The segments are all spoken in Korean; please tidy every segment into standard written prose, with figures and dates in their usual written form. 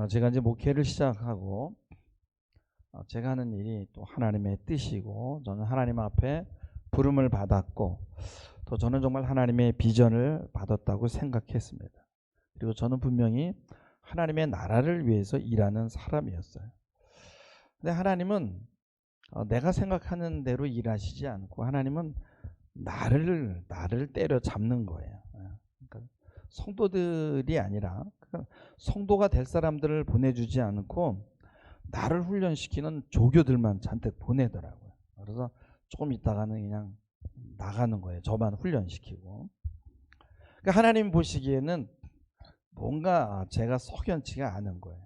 제가 이제 목회를 시작하고 제가 하는 일이 또 하나님의 뜻이고 저는 하나님 앞에 부름을 받았고 또 저는 정말 하나님의 비전을 받았다고 생각했습니다. 그리고 저는 분명히 하나님의 나라를 위해서 일하는 사람이었어요. 근데 하나님은 내가 생각하는 대로 일하시지 않고 하나님은 나를 때려잡는 거예요. 그러니까 성도들이 아니라 성도가 될 사람들을 보내주지 않고 나를 훈련시키는 조교들만 잔뜩 보내더라고요. 그래서 조금 있다가는 그냥 나가는 거예요. 저만 훈련시키고. 그러니까 하나님 보시기에는 뭔가 제가 석연치가 않은 거예요.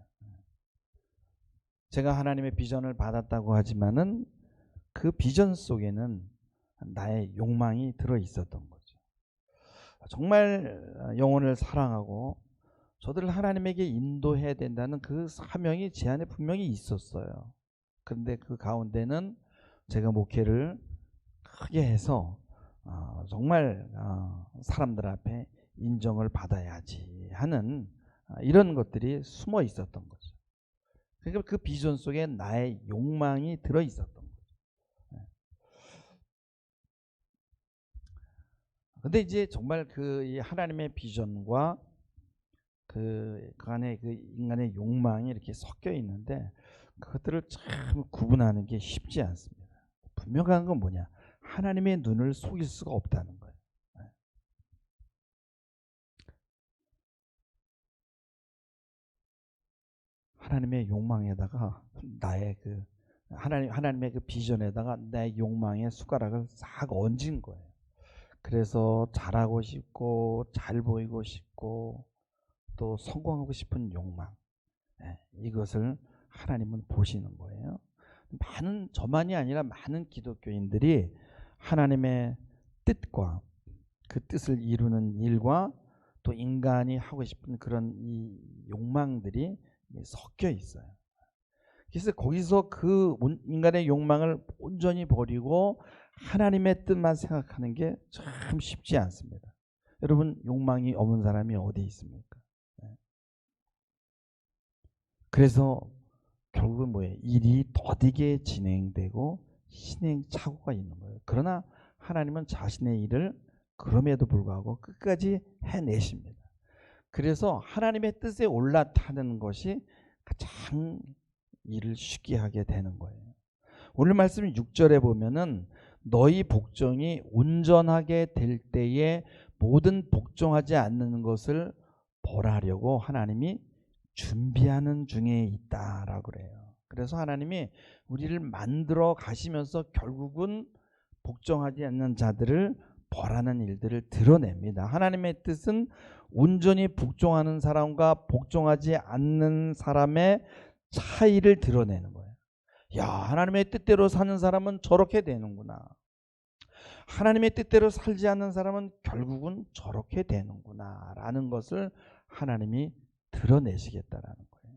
제가 하나님의 비전을 받았다고 하지만은 그 비전 속에는 나의 욕망이 들어 있었던 거죠. 정말 영혼을 사랑하고 저들을 하나님에게 인도해야 된다는 그 사명이 제 안에 분명히 있었어요. 그런데 그 가운데는 제가 목회를 크게 해서 정말 사람들 앞에 인정을 받아야지 하는 이런 것들이 숨어 있었던 거죠. 그러니까 그 비전 속에 나의 욕망이 들어 있었던 거죠. 근데 이제 정말 그 하나님의 비전과 그 안에 그 인간의 욕망이 이렇게 섞여 있는데 그것들을 참 구분하는 게 쉽지 않습니다. 분명한 건 뭐냐? 하나님의 눈을 속일 수가 없다는 거예요. 하나님의 욕망에다가 나의 그 하나님의 그 비전에다가 내 욕망의 숟가락을 싹 얹은 거예요. 그래서 잘하고 싶고 잘 보이고 싶고 또 성공하고 싶은 욕망, 이것을 하나님은 보시는 거예요. 저만이 아니라 많은 기독교인들이 하나님의 뜻과 그 뜻을 이루는 일과 또 인간이 하고 싶은 그런 이 욕망들이 섞여 있어요. 그래서 거기서 그 인간의 욕망을 온전히 버리고 하나님의 뜻만 생각하는 게 참 쉽지 않습니다. 여러분, 욕망이 없는 사람이 어디 있습니까? 그래서 결국은 뭐예요? 일이 더디게 진행되고 신행착오가 있는 거예요. 그러나 하나님은 자신의 일을 그럼에도 불구하고 끝까지 해내십니다. 그래서 하나님의 뜻에 올라타는 것이 가장 일을 쉽게 하게 되는 거예요. 오늘 말씀 6절에 보면은 너희 복종이 온전하게 될 때에 모든 복종하지 않는 것을 벌하려고 하나님이 준비하는 중에 있다라고 그래요. 그래서 하나님이 우리를 만들어 가시면서 결국은 복종하지 않는 자들을 벌하는 일들을 드러냅니다. 하나님의 뜻은 온전히 복종하는 사람과 복종하지 않는 사람의 차이를 드러내는 거예요. 야, 하나님의 뜻대로 사는 사람은 저렇게 되는구나. 하나님의 뜻대로 살지 않는 사람은 결국은 저렇게 되는구나 라는 것을 하나님이 드러내시겠다라는 거예요.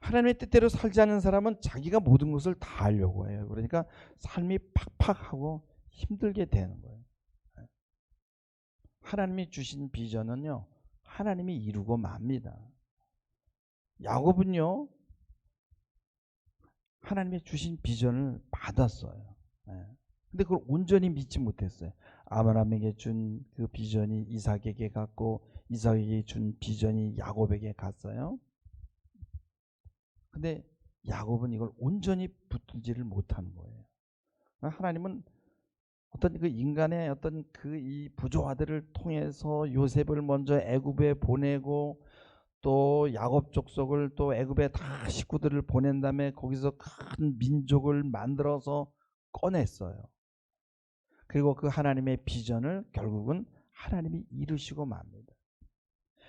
하나님의 뜻대로 살지 않는 사람은 자기가 모든 것을 다 하려고 해요. 그러니까 삶이 팍팍하고 힘들게 되는 거예요. 하나님이 주신 비전은요, 하나님이 이루고 맙니다. 야곱은요, 하나님의 주신 비전을 받았어요. 근데 그걸 온전히 믿지 못했어요. 아브라함에게 준 그 비전이 이삭에게 갔고 이삭에게 준 비전이 야곱에게 갔어요. 근데 야곱은 이걸 온전히 붙들지를 못하는 거예요. 하나님은 어떤 그 인간의 어떤 그 이 부조화들을 통해서 요셉을 먼저 애굽에 보내고 또 야곱 족속을 또 애굽에 다 식구들을 보낸 다음에 거기서 큰 민족을 만들어서 꺼냈어요. 그리고 그 하나님의 비전을 결국은 하나님이 이루시고 맙니다.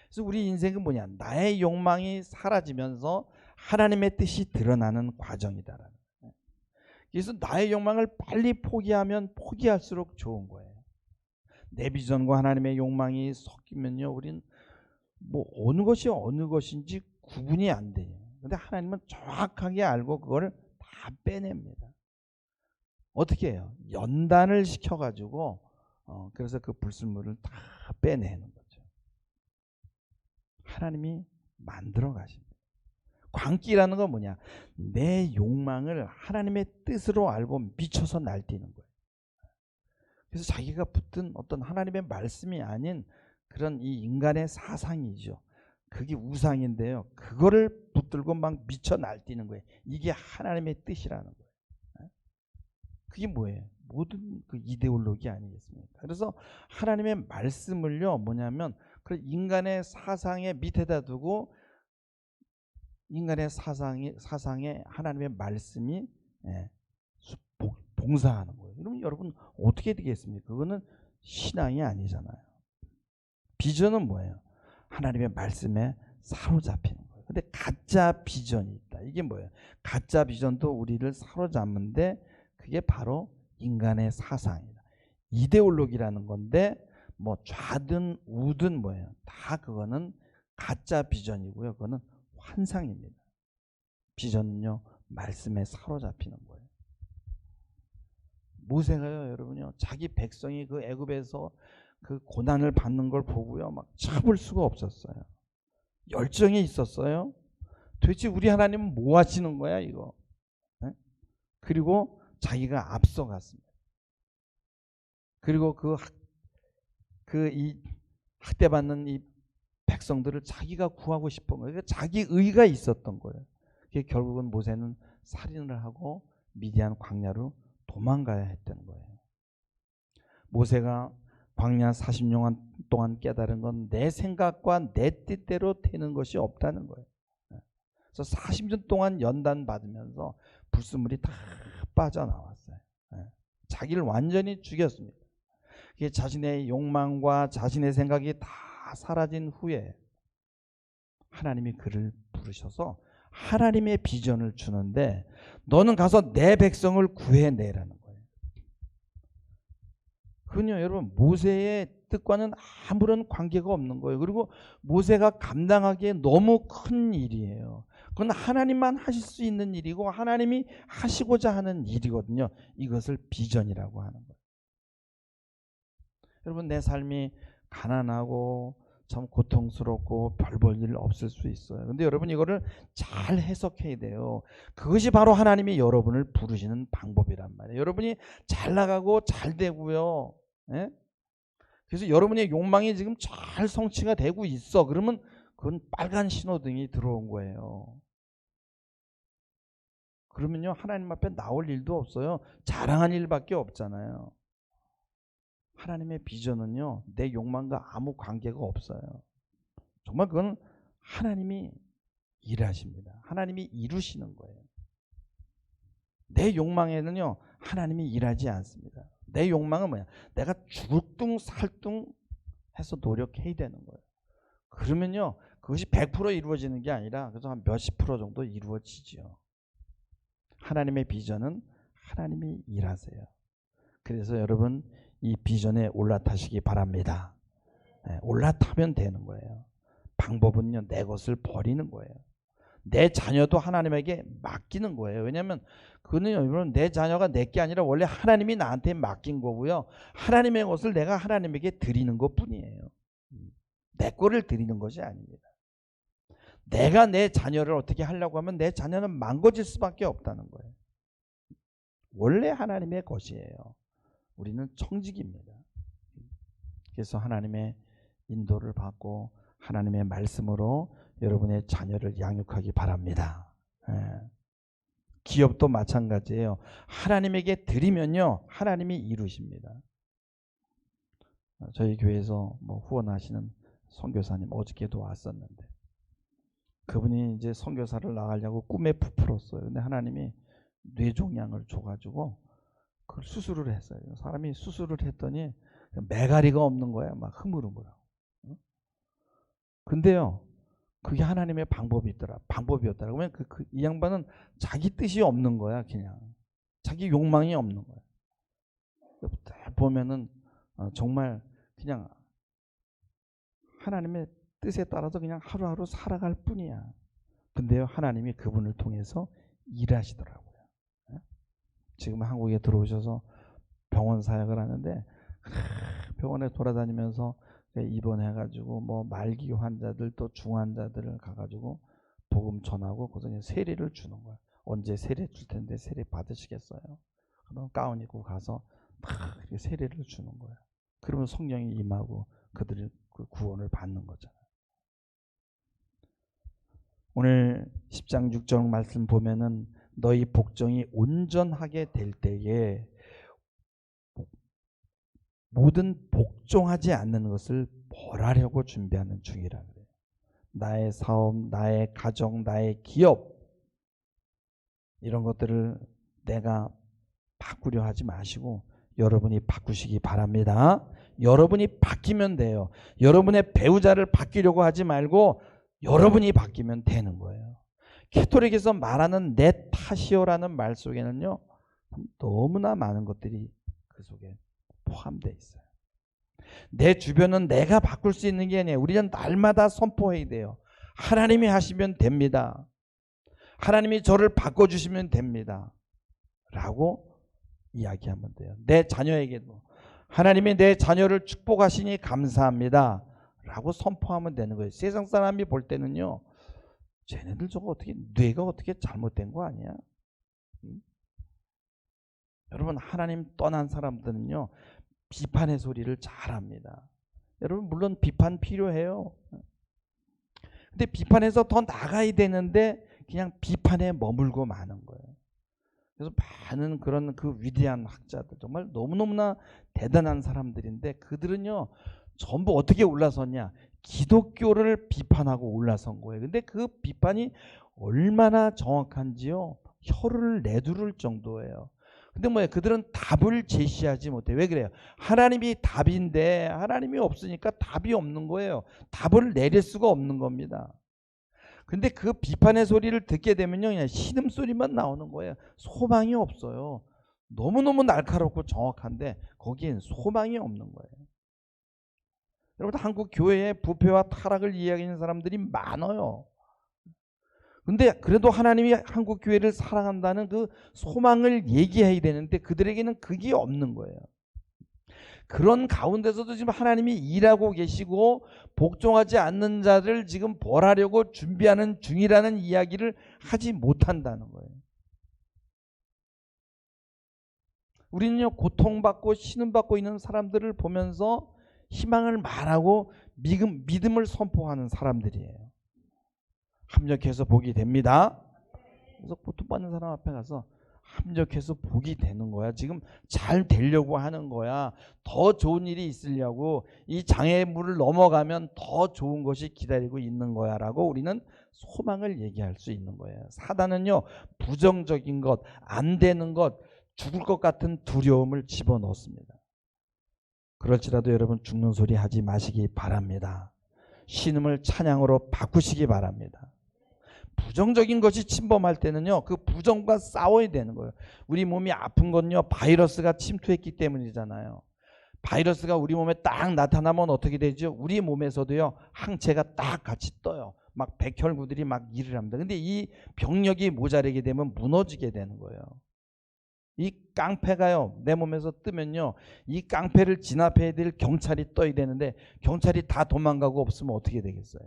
그래서 우리 인생은 뭐냐? 나의 욕망이 사라지면서 하나님의 뜻이 드러나는 과정이다라는 거예요. 그래서 나의 욕망을 빨리 포기하면 포기할수록 좋은 거예요. 내 비전과 하나님의 욕망이 섞이면요, 우린 뭐 어느 것이 어느 것인지 구분이 안 돼요. 근데 하나님은 정확하게 알고 그걸 다 빼냅니다. 어떻게 해요? 연단을 시켜가지고 그래서 그 불순물을 다 빼내는 거죠. 하나님이 만들어 가십니다. 광기라는 건 뭐냐? 내 욕망을 하나님의 뜻으로 알고 미쳐서 날뛰는 거예요. 그래서 자기가 붙든 어떤 하나님의 말씀이 아닌 그런 이 인간의 사상이죠. 그게 우상인데요. 그거를 붙들고 막 미쳐 날뛰는 거예요. 이게 하나님의 뜻이라는 거예요. 그게 뭐예요? 모든 그 이데올로기 아니겠습니까? 그래서 하나님의 말씀을요, 뭐냐면 그 인간의 사상의 밑에다 두고 인간의 사상에 하나님의 말씀이 봉사하는 거예요. 그러면 여러분 어떻게 되겠습니까? 그거는 신앙이 아니잖아요. 비전은 뭐예요? 하나님의 말씀에 사로잡히는 거예요. 근데 가짜 비전이 있다. 이게 뭐예요? 가짜 비전도 우리를 사로잡는데 그게 바로 인간의 사상이다. 이데올로기라는 건데 뭐 좌든 우든 뭐예요? 다 그거는 가짜 비전이고요. 그거는 환상입니다. 비전은요, 말씀에 사로잡히는 거예요. 모세가요, 여러분요, 자기 백성이 그 애굽에서 그 고난을 받는 걸 보고요, 막 참을 수가 없었어요. 열정이 있었어요. 도대체 우리 하나님은 뭐 하시는 거야, 이거? 네? 그리고 자기가 앞서갔습니다. 그리고 이 학대받는 이 백성들을 자기가 구하고 싶은 거예요. 그러니까 자기 의가 있었던 거예요. 결국은 모세는 살인을 하고 미디안 광야로 도망가야 했던 거예요. 모세가 광야 40년 동안 깨달은 건 내 생각과 내 뜻대로 되는 것이 없다는 거예요. 그래서 40년 동안 연단 받으면서 불순물이 다 빠져나왔어요. 자기를 완전히 죽였습니다. 자신의 욕망과 자신의 생각이 다 사라진 후에 하나님이 그를 부르셔서 하나님의 비전을 주는데 너는 가서 내 백성을 구해내라는 거예요. 그건요, 여러분, 모세의 뜻과는 아무런 관계가 없는 거예요. 그리고 모세가 감당하기에 너무 큰 일이에요. 그건 하나님만 하실 수 있는 일이고 하나님이 하시고자 하는 일이거든요. 이것을 비전이라고 하는 거예요. 여러분, 내 삶이 가난하고 참 고통스럽고 별 볼 일 없을 수 있어요. 근데 여러분, 이거를 잘 해석해야 돼요. 그것이 바로 하나님이 여러분을 부르시는 방법이란 말이에요. 여러분이 잘 나가고 잘 되고요. 예? 그래서 여러분의 욕망이 지금 잘 성취가 되고 있어. 그러면 그건 빨간 신호등이 들어온 거예요. 그러면요, 하나님 앞에 나올 일도 없어요. 자랑한 일밖에 없잖아요. 하나님의 비전은요, 내 욕망과 아무 관계가 없어요. 정말 그건 하나님이 일하십니다. 하나님이 이루시는 거예요. 내 욕망에는요, 하나님이 일하지 않습니다. 내 욕망은 뭐야? 내가 죽을둥 살둥 해서 노력해야 되는 거예요. 그러면요, 그것이 100% 이루어지는 게 아니라 그래서 한 몇십 프로 정도 이루어지죠. 하나님의 비전은 하나님이 일하세요. 그래서 여러분, 이 비전에 올라타시기 바랍니다. 올라타면 되는 거예요. 방법은요, 내 것을 버리는 거예요. 내 자녀도 하나님에게 맡기는 거예요. 왜냐하면 그는 여러분, 내 자녀가 내 게 아니라 원래 하나님이 나한테 맡긴 거고요. 하나님의 것을 내가 하나님에게 드리는 것뿐이에요. 내 거를 드리는 것이 아닙니다. 내가 내 자녀를 어떻게 하려고 하면 내 자녀는 망가질 수밖에 없다는 거예요. 원래 하나님의 것이에요. 우리는 청직입니다. 그래서 하나님의 인도를 받고 하나님의 말씀으로 여러분의 자녀를 양육하기 바랍니다. 기업도 마찬가지예요. 하나님에게 드리면요, 하나님이 이루십니다. 저희 교회에서 뭐 후원하시는 선교사님 어저께도 왔었는데 그분이 이제 선교사를 나가려고 꿈에 부풀었어요. 근데 하나님이 뇌종양을 줘가지고 그걸 수술을 했어요. 사람이 수술을 했더니 매가리가 없는 거야. 막 흐물흐물하고. 근데요, 그게 하나님의 방법이었더라. 그러면 이 양반은 자기 뜻이 없는 거야. 그냥 자기 욕망이 없는 거야. 보면은 정말 그냥 하나님의 뜻에 따라서 그냥 하루하루 살아갈 뿐이야. 근데요, 하나님이 그분을 통해서 일하시더라고요. 지금 한국에 들어오셔서 병원 사역을 하는데 병원에 돌아다니면서 입원해가지고 뭐 말기 환자들 또 중환자들을 가가지고 복음 전하고 거기서 그냥 세례를 주는 거야. 언제 세례 줄 텐데 세례 받으시겠어요? 그럼 가운 입고 가서 막 이렇게 세례를 주는 거야. 그러면 성령이 임하고 그들이 그 구원을 받는 거잖아. 오늘 10장 6절 말씀 보면은 너희 복종이 온전하게 될 때에 모든 복종하지 않는 것을 벌하려고 준비하는 중이라 그래요. 나의 사업, 나의 가정, 나의 기업 이런 것들을 내가 바꾸려 하지 마시고 여러분이 바꾸시기 바랍니다. 여러분이 바뀌면 돼요. 여러분의 배우자를 바뀌려고 하지 말고 여러분이 바뀌면 되는 거예요. 캐톨릭에서 말하는 내 탓이요라는 말 속에는요 너무나 많은 것들이 그 속에 포함되어 있어요. 내 주변은 내가 바꿀 수 있는 게 아니에요. 우리는 날마다 선포해야 돼요. 하나님이 하시면 됩니다. 하나님이 저를 바꿔주시면 됩니다. 라고 이야기하면 돼요. 내 자녀에게도 하나님이 내 자녀를 축복하시니 감사합니다. 라고 선포하면 되는 거예요. 세상 사람이 볼 때는요. 쟤네들 저거 어떻게 뇌가 어떻게 잘못된 거 아니야? 여러분 하나님 떠난 사람들은요. 비판의 소리를 잘합니다. 여러분 물론 비판 필요해요. 근데 비판에서 더 나가야 되는데 그냥 비판에 머물고 마는 거예요. 그래서 많은 그런 그 위대한 학자들 정말 너무너무나 대단한 사람들인데 그들은요 전부 어떻게 올라섰냐 기독교를 비판하고 올라선 거예요. 근데 그 비판이 얼마나 정확한지요 혀를 내두를 정도예요. 근데 뭐예요? 그들은 답을 제시하지 못해. 왜 그래요? 하나님이 답인데 하나님이 없으니까 답이 없는 거예요. 답을 내릴 수가 없는 겁니다. 근데 그 비판의 소리를 듣게 되면요 그냥 신음소리만 나오는 거예요. 소망이 없어요. 너무너무 날카롭고 정확한데 거기엔 소망이 없는 거예요. 여러분 한국 교회의 부패와 타락을 이야기하는 사람들이 많아요. 근데 그래도 하나님이 한국 교회를 사랑한다는 그 소망을 얘기해야 되는데 그들에게는 그게 없는 거예요. 그런 가운데서도 지금 하나님이 일하고 계시고 복종하지 않는 자를 지금 벌하려고 준비하는 중이라는 이야기를 하지 못한다는 거예요. 우리는요 고통받고 신음받고 있는 사람들을 보면서 희망을 말하고 믿음을 선포하는 사람들이에요. 합력해서 복이 됩니다. 그래서 고통받는 사람 앞에 가서 합력해서 복이 되는 거야. 지금 잘 되려고 하는 거야. 더 좋은 일이 있으려고 이 장애물을 넘어가면 더 좋은 것이 기다리고 있는 거야 라고 우리는 소망을 얘기할 수 있는 거예요. 사단은요 부정적인 것, 안 되는 것, 죽을 것 같은 두려움을 집어넣습니다. 그럴지라도 여러분 죽는 소리 하지 마시기 바랍니다. 신음을 찬양으로 바꾸시기 바랍니다. 부정적인 것이 침범할 때는요 그 부정과 싸워야 되는 거예요. 우리 몸이 아픈 건요 바이러스가 침투했기 때문이잖아요. 바이러스가 우리 몸에 딱 나타나면 어떻게 되죠? 우리 몸에서도요 항체가 딱 같이 떠요. 막 백혈구들이 막 일을 합니다. 근데 이 병력이 모자라게 되면 무너지게 되는 거예요. 이 깡패가요 내 몸에서 뜨면요 이 깡패를 진압해야 될 경찰이 떠야 되는데 경찰이 다 도망가고 없으면 어떻게 되겠어요?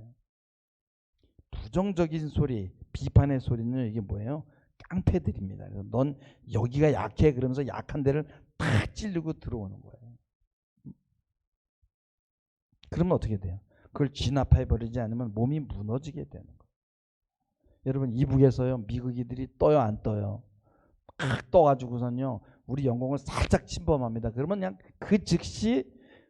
부정적인 소리, 비판의 소리는 이게 뭐예요? 깡패들입니다. 넌 여기가 약해 그러면서 약한 데를 탁 찌르고 들어오는 거예요. 그러면 어떻게 돼요? 그걸 진압해버리지 않으면 몸이 무너지게 되는 거예요. 여러분 이북에서요 미국이들이 떠요 안 떠요? 탁 떠가지고선요 우리 영공을 살짝 침범합니다. 그러면 그냥 그 즉시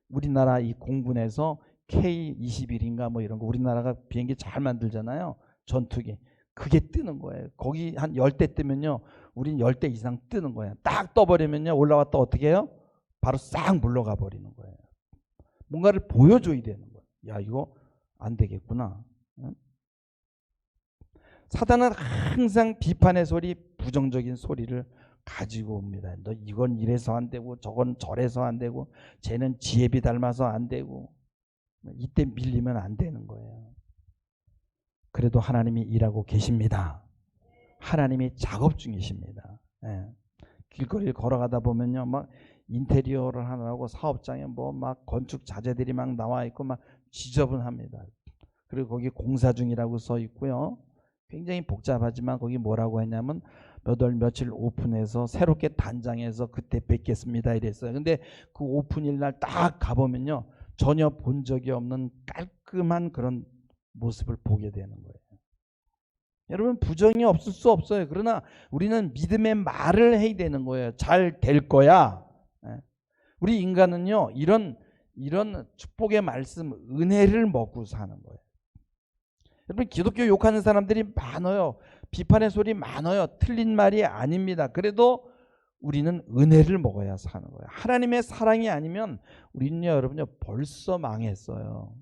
우리나라 이 공군에서 K-21인가 뭐 이런 거 우리나라가 비행기 잘 만들잖아요. 전투기. 그게 뜨는 거예요. 거기 한 10대 뜨면요. 우린 10대 이상 뜨는 거예요. 딱 떠버리면요. 올라왔다 어떻게 해요? 바로 싹 물러가 버리는 거예요. 뭔가를 보여줘야 되는 거예요. 야 이거 안 되겠구나. 응? 사단은 항상 비판의 소리, 부정적인 소리를 가지고 옵니다. 너 이건 이래서 안 되고 저건 저래서 안 되고 쟤는 지혜비 닮아서 안 되고 이때 밀리면 안 되는 거예요. 그래도 하나님이 일하고 계십니다. 하나님이 작업 중이십니다. 예. 길거리를 걸어가다 보면요, 막 인테리어를 하느라고 사업장에 뭐 막 건축 자재들이 막 나와 있고 막 지저분합니다. 그리고 거기 공사 중이라고 써 있고요. 굉장히 복잡하지만 거기 뭐라고 했냐면 몇 월 며칠 오픈해서 새롭게 단장해서 그때 뵙겠습니다 이랬어요. 근데 그 오픈일 날 딱 가보면요, 전혀 본 적이 없는 깔끔한 그런 모습을 보게 되는 거예요. 여러분, 부정이 없을 수 없어요. 그러나 우리는 믿음의 말을 해야 되는 거예요. 잘 될 거야. 우리 인간은요, 이런 축복의 말씀, 은혜를 먹고 사는 거예요. 여러분, 기독교 욕하는 사람들이 많아요. 비판의 소리 많아요. 틀린 말이 아닙니다. 그래도 우리는 은혜를 먹어야 사는 거예요. 하나님의 사랑이 아니면 우리는요, 여러분요, 벌써 망했어요.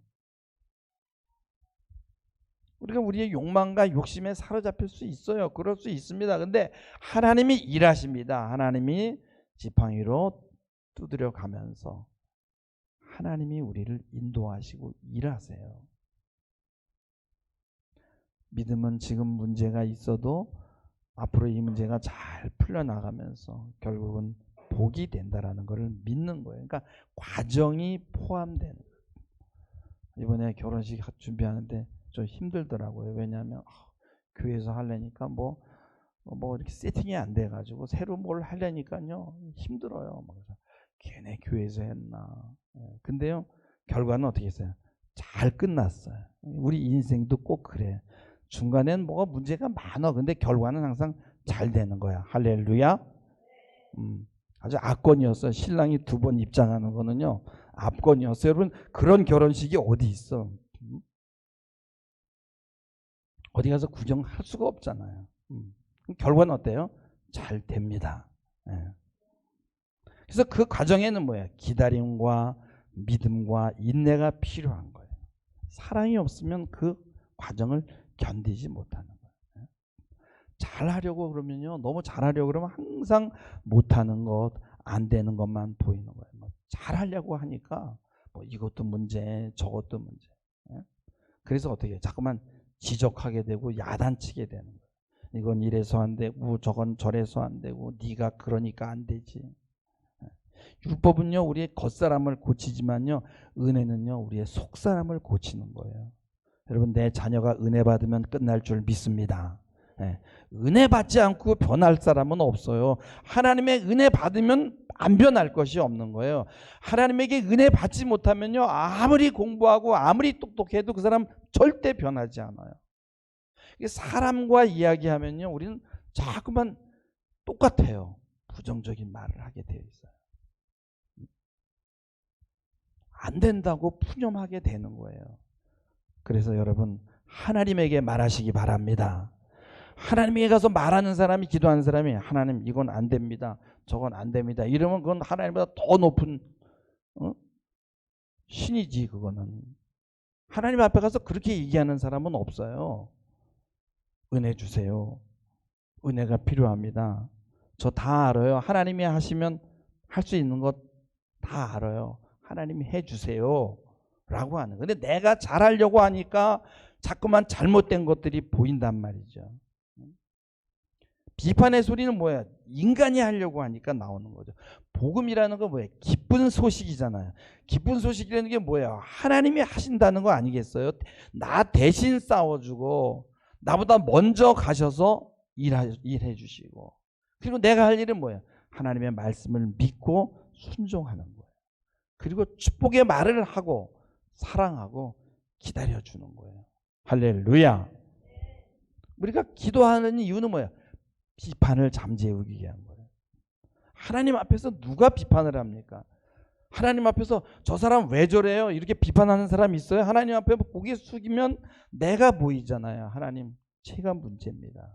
우리가 우리의 욕망과 욕심에 사로잡힐 수 있어요. 그럴 수 있습니다. 근데 하나님이 일하십니다. 하나님이 지팡이로 두드려 가면서 하나님이 우리를 인도하시고 일하세요. 믿음은 지금 문제가 있어도 앞으로 이 문제가 잘 풀려나가면서 결국은 복이 된다라는 것을 믿는 거예요. 그러니까 과정이 포함되는 거예요. 이번에 결혼식 준비하는데 좀 힘들더라고요. 왜냐하면 교회에서 하려니까 뭐 이렇게 세팅이 안 돼가지고 새로 뭘 하려니까요 힘들어요. 그래서 걔네 교회에서 했나. 근데요, 결과는 어떻게 했어요? 잘 끝났어요. 우리 인생도 꼭 그래. 중간엔 뭐가 문제가 많아. 근데 결과는 항상 잘 되는 거야. 할렐루야. 아주 압권이었어요. 신랑이 2번 입장하는 거는요, 압권이었어요. 여러분, 그런 결혼식이 어디 있어? 어디 가서 구경할 수가 없잖아요. 결과는 어때요? 잘 됩니다. 그래서 그 과정에는 뭐예요? 기다림과 믿음과 인내가 필요한 거예요. 사랑이 없으면 그 과정을 견디지 못하는 거예요. 잘하려고 그러면요, 너무 잘하려고 그러면 항상 못하는 것, 안 되는 것만 보이는 거예요. 잘하려고 하니까 뭐 이것도 문제, 저것도 문제. 그래서 어떻게 해요? 자꾸만 지적하게 되고 야단치게 되는 거예요. 이건 이래서 안 되고 저건 저래서 안 되고 네가 그러니까 안 되지. 율법은요, 우리의 겉사람을 고치지만요, 은혜는요, 우리의 속사람을 고치는 거예요. 여러분, 내 자녀가 은혜 받으면 끝날 줄 믿습니다. 은혜 받지 않고 변할 사람은 없어요. 하나님의 은혜 받으면 안 변할 것이 없는 거예요. 하나님에게 은혜 받지 못하면요, 아무리 공부하고 아무리 똑똑해도 그 사람 절대 변하지 않아요. 사람과 이야기하면요, 우리는 자꾸만 똑같아요. 부정적인 말을 하게 되어 있어요. 안 된다고 푸념하게 되는 거예요. 그래서 여러분, 하나님에게 말하시기 바랍니다. 하나님에게 가서 말하는 사람이, 기도하는 사람이 하나님 이건 안 됩니다, 저건 안 됩니다 이러면 그건 하나님보다 더 높은 신이지. 그거는 하나님 앞에 가서 그렇게 얘기하는 사람은 없어요. 은혜 주세요. 은혜가 필요합니다. 저 다 알아요. 하나님이 하시면 할 수 있는 것 다 알아요. 하나님이 해주세요 라고 하는. 근데 내가 잘하려고 하니까 자꾸만 잘못된 것들이 보인단 말이죠. 비판의 소리는 뭐야? 인간이 하려고 하니까 나오는 거죠. 복음이라는 건 뭐예요? 기쁜 소식이잖아요. 기쁜 소식이라는 게 뭐예요? 하나님이 하신다는 거 아니겠어요? 나 대신 싸워주고 나보다 먼저 가셔서 일해 주시고, 그리고 내가 할 일은 뭐예요? 하나님의 말씀을 믿고 순종하는 거예요. 그리고 축복의 말을 하고 사랑하고 기다려주는 거예요. 할렐루야. 우리가 기도하는 이유는 뭐예요? 비판을 잠재우기 위한 거예요. 하나님 앞에서 누가 비판을 합니까? 하나님 앞에서 저 사람 왜 저래요? 이렇게 비판하는 사람이 있어요? 하나님 앞에 고개 숙이면 내가 보이잖아요. 하나님, 제가 문제입니다.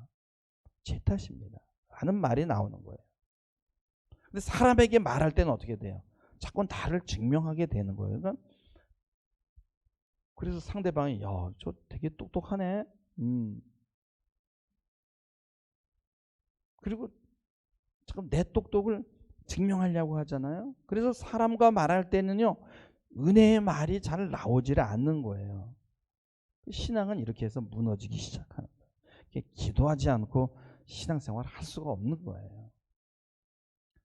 제 탓입니다. 라는 말이 나오는 거예요. 근데 사람에게 말할 때는 어떻게 돼요? 자꾸 나를 증명하게 되는 거예요. 그러니까 그래서 상대방이 야, 저 되게 똑똑하네. 그리고 지금 내 똑똑을 증명하려고 하잖아요. 그래서 사람과 말할 때는요, 은혜의 말이 잘 나오지를 않는 거예요. 신앙은 이렇게 해서 무너지기 시작하는 거예요. 기도하지 않고 신앙생활을 할 수가 없는 거예요.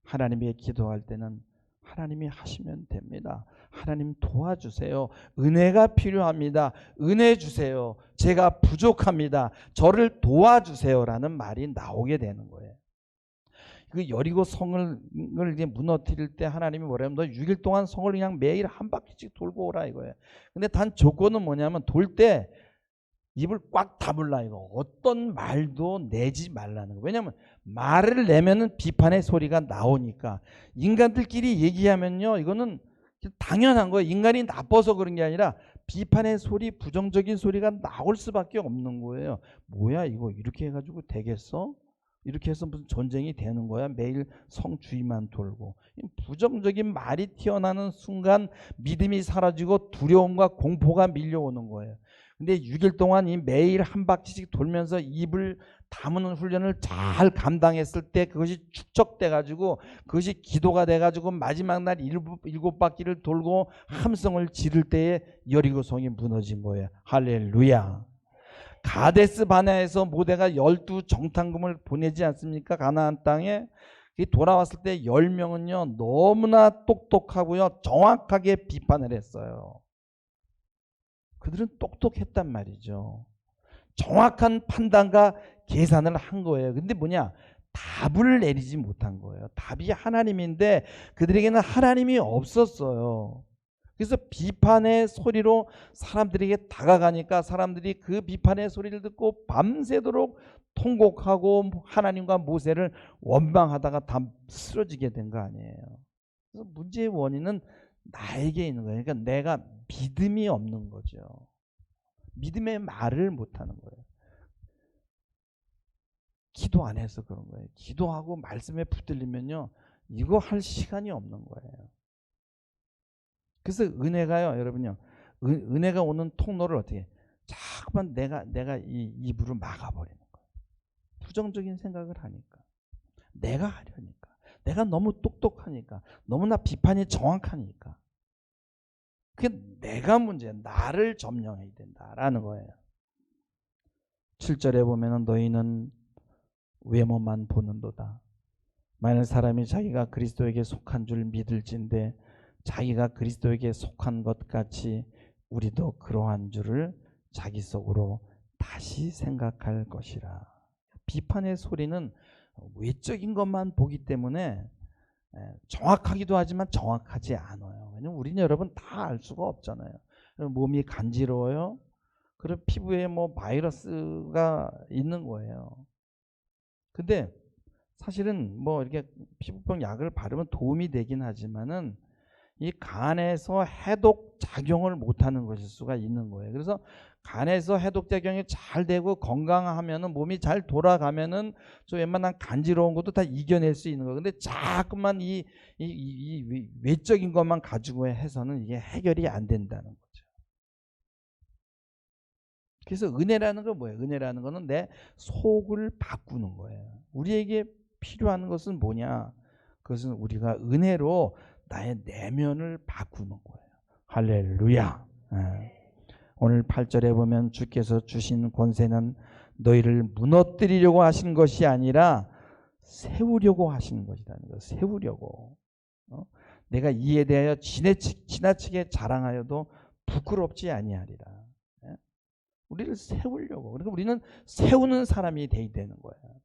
하나님에게 기도할 때는 하나님이 하시면 됩니다. 하나님 도와주세요. 은혜가 필요합니다. 은혜 주세요. 제가 부족합니다. 저를 도와주세요라는 말이 나오게 되는 거예요. 그 여리고 성을 이제 무너뜨릴 때 하나님이 뭐라면 너 6일 동안 성을 그냥 매일 한 바퀴씩 돌고 오라 이거예요. 근데 단 조건은 뭐냐면 돌 때 입을 꽉 다물라 이거. 어떤 말도 내지 말라는 거. 왜냐하면 말을 내면은 비판의 소리가 나오니까. 인간들끼리 얘기하면요 이거는 당연한 거예요. 인간이 나빠서 그런 게 아니라 비판의 소리, 부정적인 소리가 나올 수밖에 없는 거예요. 뭐야 이거 이렇게 해가지고 되겠어? 이렇게 해서 무슨 전쟁이 되는 거야? 매일 성 주위만 돌고. 부정적인 말이 튀어나오는 순간 믿음이 사라지고 두려움과 공포가 밀려오는 거예요. 근데 6일 동안 이 매일 한 바퀴씩 돌면서 입을 다무는 훈련을 잘 감당했을 때 그것이 축적돼 가지고 그것이 기도가 돼 가지고 마지막 날 일곱 바퀴를 돌고 함성을 지를 때에 여리고성이 무너진 거예요. 할렐루야. 가데스 바네아에서 모세가 12 정탐금을 보내지 않습니까? 가나안 땅에. 돌아왔을 때 10명은요 너무나 똑똑하고요 정확하게 비판을 했어요. 그들은 똑똑했단 말이죠. 정확한 판단과 계산을 한 거예요. 근데 뭐냐? 답을 내리지 못한 거예요. 답이 하나님인데 그들에게는 하나님이 없었어요. 그래서 비판의 소리로 사람들에게 다가가니까 사람들이 그 비판의 소리를 듣고 밤새도록 통곡하고 하나님과 모세를 원망하다가 다 쓰러지게 된 거 아니에요. 그래서 문제의 원인은 나에게 있는 거예요. 그러니까 내가 믿음이 없는 거죠. 믿음의 말을 못하는 거예요. 기도 안 해서 그런 거예요. 기도하고 말씀에 붙들리면요 이거 할 시간이 없는 거예요. 그래서 은혜가요 여러분요 은혜가 오는 통로를 어떻게 해? 자꾸만 내가 이 입으로 막아버리는 거예요. 부정적인 생각을 하니까, 내가 하려니까, 내가 너무 똑똑하니까, 너무나 비판이 정확하니까. 그게 내가 문제야. 나를 점령해야 된다라는 거예요. 7절에 보면은 너희는 외모만 보는도다. 만일 사람이 자기가 그리스도에게 속한 줄 믿을진데 자기가 그리스도에게 속한 것 같이 우리도 그러한 줄을 자기 속으로 다시 생각할 것이라. 비판의 소리는 외적인 것만 보기 때문에 정확하기도 하지만 정확하지 않아요. 왜냐면 우리는 여러분 다 알 수가 없잖아요. 몸이 간지러워요. 그리고 피부에 뭐 바이러스가 있는 거예요. 근데 사실은 뭐 이렇게 피부병 약을 바르면 도움이 되긴 하지만은 이 간에서 해독 작용을 못하는 것일 수가 있는 거예요. 그래서 간에서 해독 작용이 잘 되고 건강하면은 몸이 잘 돌아가면은 저 웬만한 간지러운 것도 다 이겨낼 수 있는 거예요. 근데 자꾸만 이 외적인 것만 가지고 해서는 이게 해결이 안 된다는 거죠. 그래서 은혜라는 건 뭐예요? 은혜라는 거는 내 속을 바꾸는 거예요. 우리에게 필요한 것은 뭐냐? 그것은 우리가 은혜로 나의 내면을 바꾸는 거예요. 할렐루야. 오늘 8절에 보면 주께서 주신 권세는 너희를 무너뜨리려고 하신 것이 아니라 세우려고 하시는 것이라는 거예요. 세우려고. 내가 이에 대하여 지나치게 자랑하여도 부끄럽지 아니하리라. 우리를 세우려고. 그러니까 우리는 세우는 사람이 돼야 되는 거예요.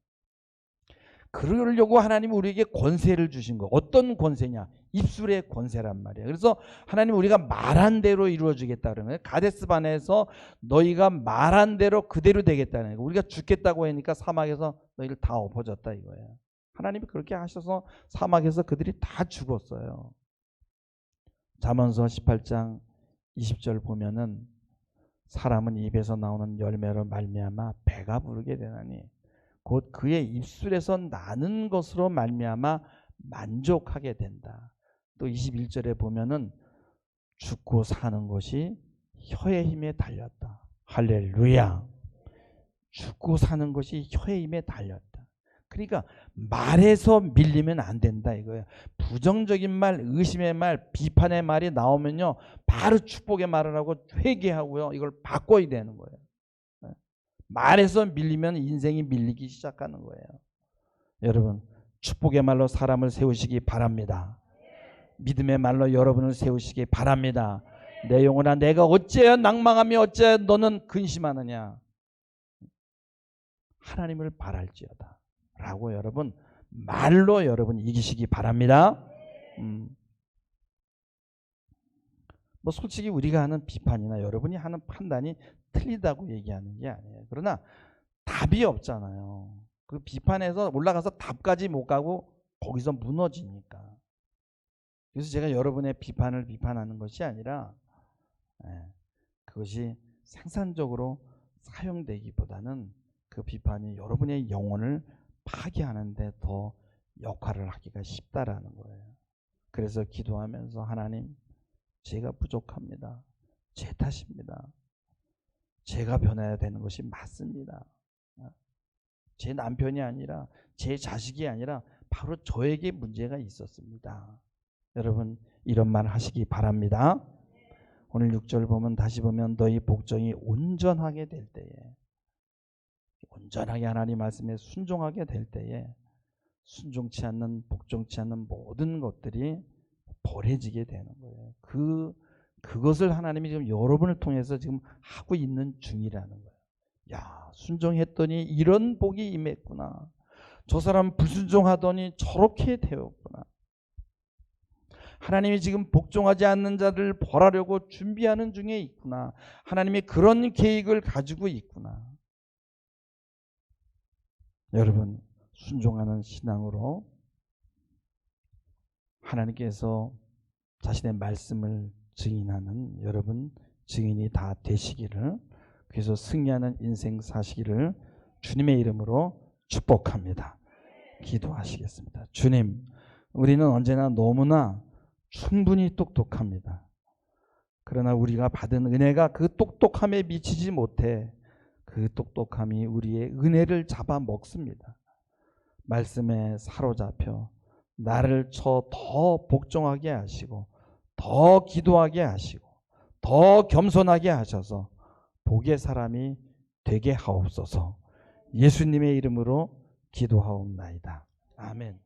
그러려고 하나님이 우리에게 권세를 주신 거. 어떤 권세냐? 입술의 권세란 말이에요. 그래서 하나님 우리가 말한 대로 이루어지겠다 그러는 거예요. 가데스 바네아에서 너희가 말한 대로 그대로 되겠다는 거예요. 우리가 죽겠다고 하니까 사막에서 너희를 다 엎어졌다 이거예요. 하나님이 그렇게 하셔서 사막에서 그들이 다 죽었어요. 잠언서 18장 20절 보면은 사람은 입에서 나오는 열매로 말미암아 배가 부르게 되나니 곧 그의 입술에서 나는 것으로 말미암아 만족하게 된다. 또 21절에 보면은 죽고 사는 것이 혀의 힘에 달렸다. 할렐루야. 죽고 사는 것이 혀의 힘에 달렸다. 그러니까 말에서 밀리면 안 된다 이거예요. 부정적인 말, 의심의 말, 비판의 말이 나오면요 바로 축복의 말을 하고 회개하고요 이걸 바꿔야 되는 거예요. 말에서 밀리면 인생이 밀리기 시작하는 거예요. 여러분 축복의 말로 사람을 세우시기 바랍니다. 믿음의 말로 여러분을 세우시기 바랍니다. 내 영혼아 내가 어찌하여 낭망하며 어찌하여 너는 근심하느냐. 하나님을 바랄지어다 라고 여러분 말로 여러분 이기시기 바랍니다. 뭐 솔직히 우리가 하는 비판이나 여러분이 하는 판단이 틀리다고 얘기하는 게 아니에요. 그러나 답이 없잖아요. 그 비판에서 올라가서 답까지 못 가고 거기서 무너지니까. 그래서 제가 여러분의 비판을 비판하는 것이 아니라 그것이 생산적으로 사용되기보다는 그 비판이 여러분의 영혼을 파괴하는 데 더 역할을 하기가 쉽다라는 거예요. 그래서 기도하면서 하나님 제가 부족합니다. 제 탓입니다. 제가 변해야 되는 것이 맞습니다. 제 남편이 아니라 제 자식이 아니라 바로 저에게 문제가 있었습니다. 여러분 이런 말 하시기 바랍니다. 오늘 6절 보면 다시 보면 너희 복종이 온전하게 될 때에 온전하게 하나님 말씀에 순종하게 될 때에 순종치 않는 복종치 않는 모든 것들이 버려지게 되는 거예요. 그것을 하나님이 지금 여러분을 통해서 지금 하고 있는 중이라는 거예요. 야, 순종했더니 이런 복이 임했구나. 저 사람 불순종하더니 저렇게 되었구나. 하나님이 지금 복종하지 않는 자들을 벌하려고 준비하는 중에 있구나. 하나님이 그런 계획을 가지고 있구나. 여러분 순종하는 신앙으로 하나님께서 자신의 말씀을 증인하는 여러분 증인이 다 되시기를, 그래서 승리하는 인생 사시기를 주님의 이름으로 축복합니다. 기도하시겠습니다. 주님, 우리는 언제나 너무나 충분히 똑똑합니다. 그러나 우리가 받은 은혜가 그 똑똑함에 미치지 못해 그 똑똑함이 우리의 은혜를 잡아먹습니다. 말씀에 사로잡혀 나를 더 복종하게 하시고 더 기도하게 하시고 더 겸손하게 하셔서 복의 사람이 되게 하옵소서. 예수님의 이름으로 기도하옵나이다. 아멘.